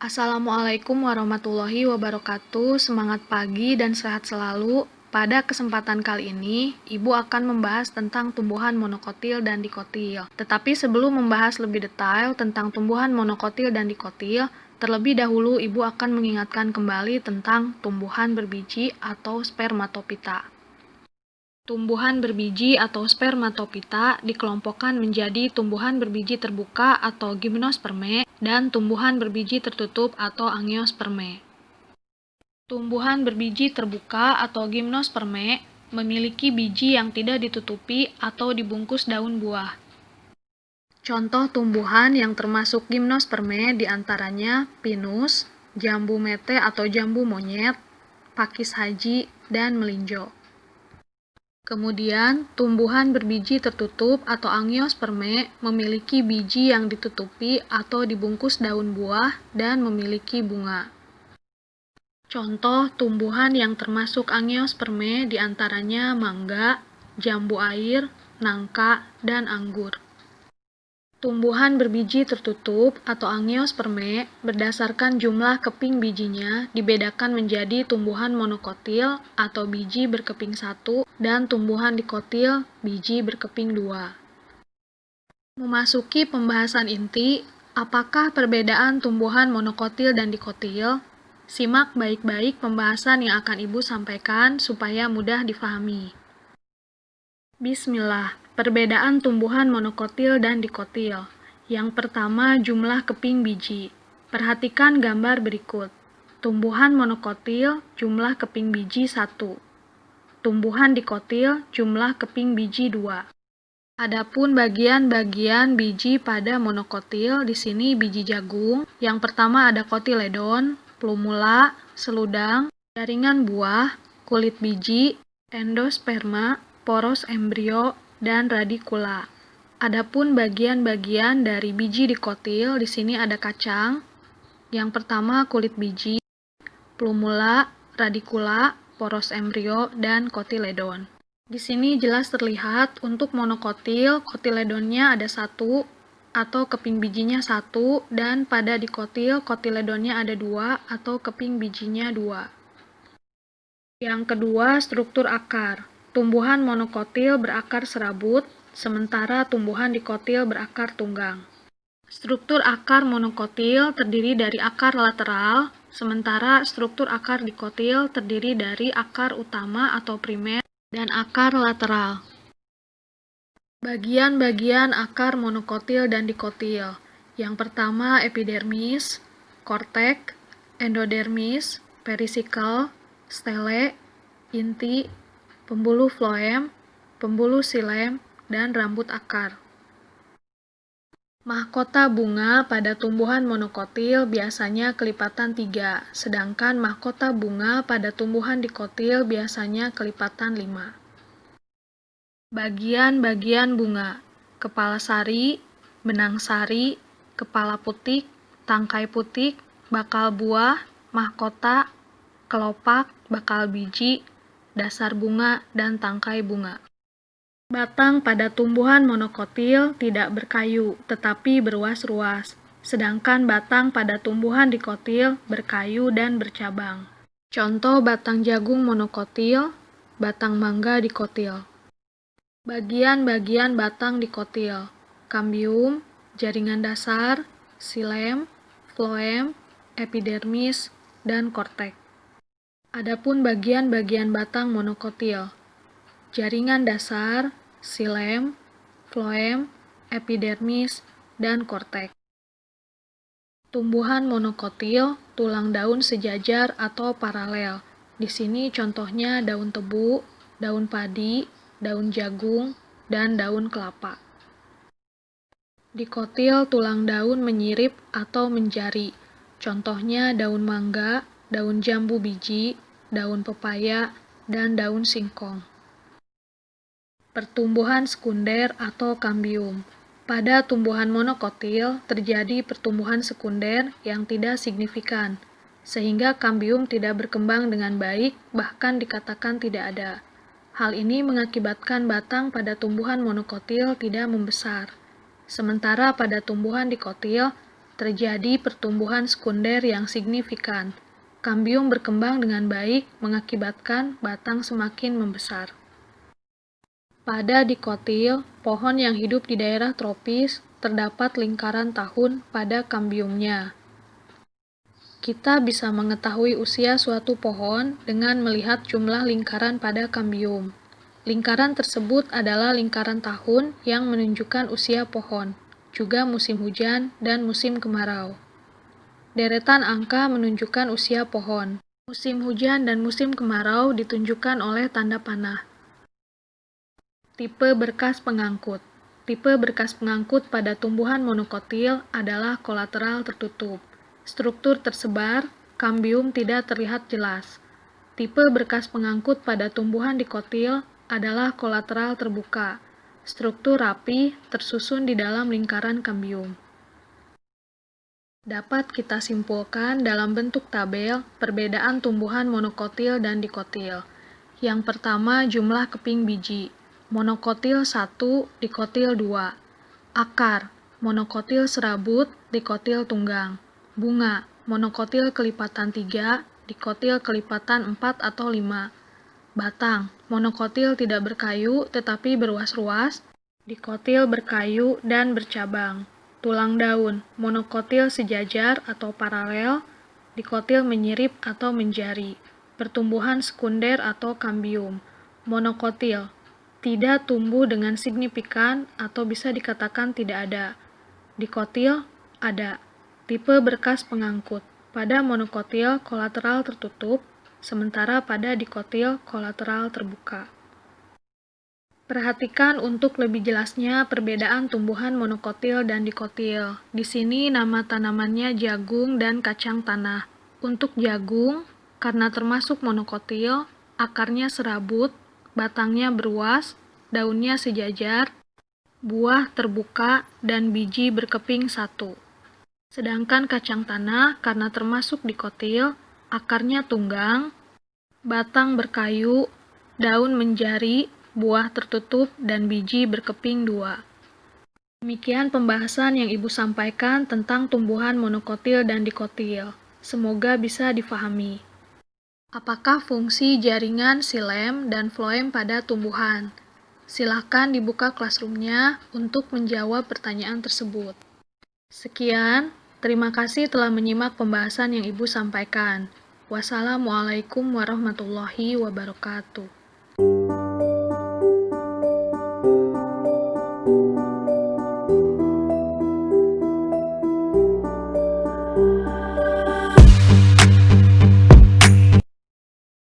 Assalamualaikum warahmatullahi wabarakatuh. Semangat pagi dan sehat selalu. Pada kesempatan kali ini, Ibu akan membahas tentang tumbuhan monokotil dan dikotil. Tetapi sebelum membahas lebih detail tentang tumbuhan monokotil dan dikotil, terlebih dahulu Ibu akan mengingatkan kembali tentang tumbuhan berbiji atau spermatopita. Tumbuhan berbiji atau spermatopita dikelompokkan menjadi tumbuhan berbiji terbuka atau gimnosperme dan tumbuhan berbiji tertutup atau angiosperme. Tumbuhan berbiji terbuka atau gimnosperme memiliki biji yang tidak ditutupi atau dibungkus daun buah. Contoh tumbuhan yang termasuk gimnosperme diantaranya pinus, jambu mete atau jambu monyet, pakis haji, dan melinjo. Kemudian, tumbuhan berbiji tertutup atau angiosperme memiliki biji yang ditutupi atau dibungkus daun buah dan memiliki bunga. Contoh tumbuhan yang termasuk angiosperme diantaranya mangga, jambu air, nangka, dan anggur. Tumbuhan berbiji tertutup atau angiosperme berdasarkan jumlah keping bijinya dibedakan menjadi tumbuhan monokotil atau biji berkeping 1 dan tumbuhan dikotil biji berkeping 2. Memasuki pembahasan inti, apakah perbedaan tumbuhan monokotil dan dikotil? Simak baik-baik pembahasan yang akan Ibu sampaikan supaya mudah difahami. Bismillah. Perbedaan tumbuhan monokotil dan dikotil. Yang pertama, jumlah keping biji. Perhatikan gambar berikut. Tumbuhan monokotil, jumlah keping biji 1. Tumbuhan dikotil, jumlah keping biji 2. Adapun bagian-bagian biji pada monokotil, di sini biji jagung. Yang pertama ada kotiledon, plumula, seludang, jaringan buah, kulit biji, endosperma, poros embrio, dan radikula. Adapun bagian-bagian dari biji dikotil, di sini ada kacang. Yang pertama kulit biji, plumula, radikula, poros embrio, dan kotiledon. Di sini jelas terlihat untuk monokotil, kotiledonnya ada 1 atau keping bijinya 1, dan pada dikotil, kotiledonnya ada 2 atau keping bijinya 2. Yang kedua, struktur akar. Tumbuhan monokotil berakar serabut, sementara tumbuhan dikotil berakar tunggang. Struktur akar monokotil terdiri dari akar lateral, sementara struktur akar dikotil terdiri dari akar utama atau primer dan akar lateral. Bagian-bagian akar monokotil dan dikotil. Yang pertama epidermis, kortek, endodermis, perisikel, stele, inti, pembuluh floem, pembuluh xilem, dan rambut akar. Mahkota bunga pada tumbuhan monokotil biasanya kelipatan 3, sedangkan mahkota bunga pada tumbuhan dikotil biasanya kelipatan 5. Bagian-bagian bunga: kepala sari, benang sari, kepala putik, tangkai putik, bakal buah, mahkota, kelopak, bakal biji, dasar bunga, dan tangkai bunga. Batang pada tumbuhan monokotil tidak berkayu, tetapi berruas-ruas, sedangkan batang pada tumbuhan dikotil berkayu dan bercabang. Contoh batang jagung monokotil, batang mangga dikotil. Bagian-bagian batang dikotil: kambium, jaringan dasar, xilem, floem, epidermis, dan kortek. Adapun bagian-bagian batang monokotil: jaringan dasar, xilem, floem, epidermis, dan kortek. Tumbuhan monokotil, tulang daun sejajar atau paralel. Di sini contohnya daun tebu, daun padi, daun jagung, dan daun kelapa. Dikotil, tulang daun menyirip atau menjari. Contohnya daun mangga, daun jambu biji, daun pepaya, dan daun singkong. Pertumbuhan sekunder atau kambium. Pada tumbuhan monokotil terjadi pertumbuhan sekunder yang tidak signifikan, sehingga kambium tidak berkembang dengan baik, bahkan dikatakan tidak ada. Hal ini mengakibatkan batang pada tumbuhan monokotil tidak membesar. Sementara pada tumbuhan dikotil, Terjadi pertumbuhan sekunder yang signifikan. Kambium berkembang dengan baik mengakibatkan batang semakin membesar. Pada dikotil, pohon yang hidup di daerah tropis, terdapat lingkaran tahun pada kambiumnya. Kita bisa mengetahui usia suatu pohon dengan melihat jumlah lingkaran pada kambium. Lingkaran tersebut adalah lingkaran tahun yang menunjukkan usia pohon, juga musim hujan dan musim kemarau. Deretan angka menunjukkan usia pohon. Musim hujan dan musim kemarau ditunjukkan oleh tanda panah. Tipe berkas pengangkut. Tipe berkas pengangkut pada tumbuhan monokotil adalah kolateral tertutup. Struktur tersebar, kambium tidak terlihat jelas. Tipe berkas pengangkut pada tumbuhan dikotil adalah kolateral terbuka. Struktur rapi, tersusun di dalam lingkaran kambium. Dapat kita simpulkan dalam bentuk tabel perbedaan tumbuhan monokotil dan dikotil. Yang pertama, jumlah keping biji. Monokotil 1, dikotil 2. Akar, monokotil serabut, dikotil tunggang. Bunga, monokotil kelipatan 3, dikotil kelipatan 4 atau 5. Batang, monokotil tidak berkayu tetapi berruas-ruas, dikotil berkayu dan bercabang. Tulang daun, monokotil sejajar atau paralel, dikotil menyirip atau menjari. Pertumbuhan sekunder atau kambium. Monokotil, tidak tumbuh dengan signifikan atau bisa dikatakan tidak ada. Dikotil, ada. Tipe berkas pengangkut. Pada monokotil, kolateral tertutup, sementara pada dikotil, kolateral terbuka. Perhatikan untuk lebih jelasnya perbedaan tumbuhan monokotil dan dikotil. Di sini nama tanamannya jagung dan kacang tanah. Untuk jagung, karena termasuk monokotil, akarnya serabut, batangnya beruas, daunnya sejajar, buah terbuka, dan biji berkeping satu. Sedangkan kacang tanah, karena termasuk dikotil, akarnya tunggang, batang berkayu, daun menjari, buah tertutup, dan biji berkeping 2. Demikian pembahasan yang Ibu sampaikan tentang tumbuhan monokotil dan dikotil. Semoga bisa difahami. Apakah fungsi jaringan xilem dan floem pada tumbuhan? Silakan dibuka classroom-nya untuk menjawab pertanyaan tersebut. Sekian, terima kasih telah menyimak pembahasan yang Ibu sampaikan. Wassalamualaikum warahmatullahi wabarakatuh.